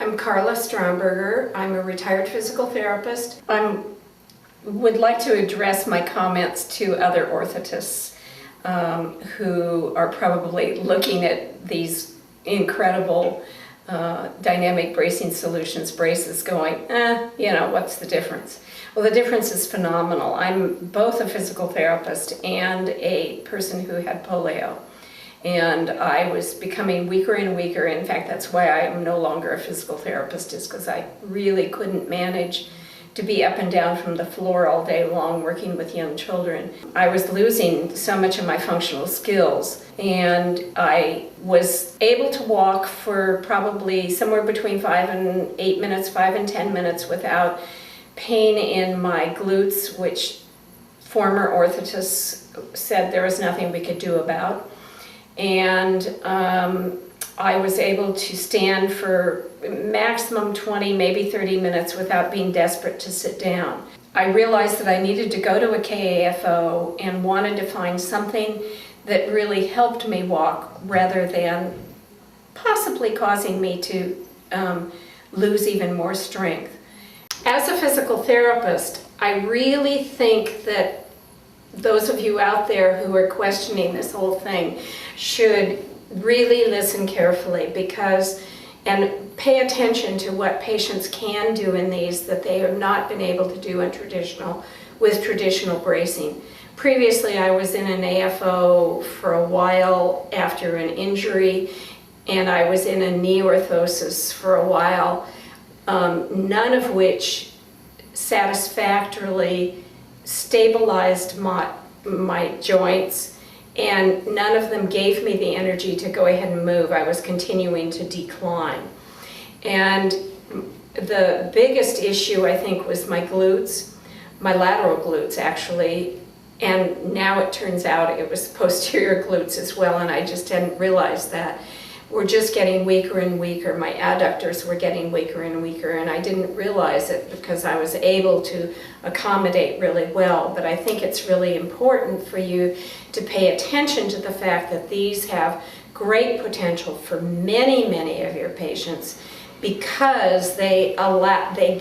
I'm Carla Stromberger. I'm a retired physical therapist. I would like to address my comments to other orthotists who are probably looking at these incredible dynamic bracing solutions, braces, going, what's the difference? Well, the difference is phenomenal. I'm both a physical therapist and a person who had polio. And I was becoming weaker and weaker. In fact, that's why I am no longer a physical therapist, is because I really couldn't manage to be up and down from the floor all day long working with young children. I was losing so much of my functional skills, and I was able to walk for probably somewhere between 5 and 8 minutes, 5 and 10 minutes without pain in my glutes, which former orthotists said there was nothing we could do about. And I was able to stand for maximum 20, maybe 30 minutes without being desperate to sit down. I realized that I needed to go to a KAFO and wanted to find something that really helped me walk rather than possibly causing me to lose even more strength. As a physical therapist, I really think that those of you out there who are questioning this whole thing should really listen carefully and pay attention to what patients can do in these that they have not been able to do with traditional bracing. Previously, I was in an AFO for a while after an injury, and I was in a knee orthosis for a while, none of which satisfactorily stabilized my joints, and none of them gave me the energy to go ahead and move. I was continuing to decline. And the biggest issue, I think, was my glutes, my lateral glutes actually, and now it turns out it was posterior glutes as well, and I just hadn't realized that. Were just getting weaker and weaker. My adductors were getting weaker and weaker, and I didn't realize it because I was able to accommodate really well. But I think it's really important for you to pay attention to the fact that these have great potential for many, many of your patients, because they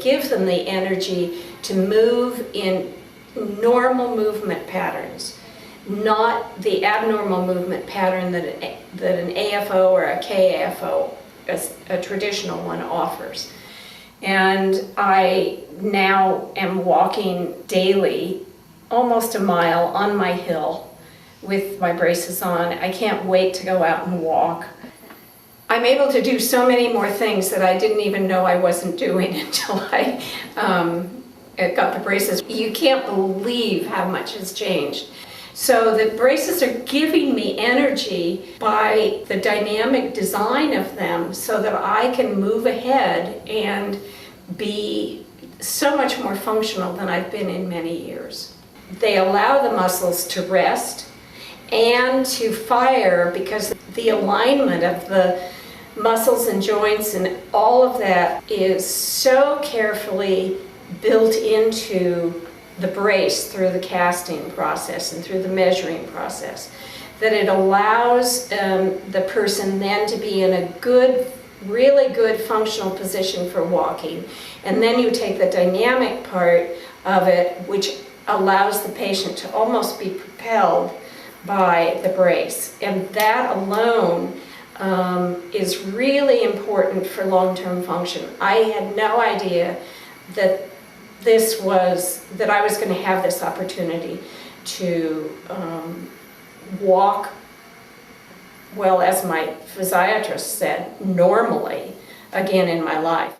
give them the energy to move in normal movement patterns, not the abnormal movement pattern that an AFO or a KAFO, a traditional one, offers. And I now am walking daily, almost a mile on my hill with my braces on. I can't wait to go out and walk. I'm able to do so many more things that I didn't even know I wasn't doing until I got the braces. You can't believe how much has changed. So the braces are giving me energy by the dynamic design of them so that I can move ahead and be so much more functional than I've been in many years. They allow the muscles to rest and to fire, because the alignment of the muscles and joints and all of that is so carefully built into the brace through the casting process and through the measuring process, that it allows the person then to be in a really good functional position for walking. And then you take the dynamic part of it, which allows the patient to almost be propelled by the brace. And that alone is really important for long-term function. I had no idea that I was going to have this opportunity to walk, well, as my physiatrist said, normally again in my life.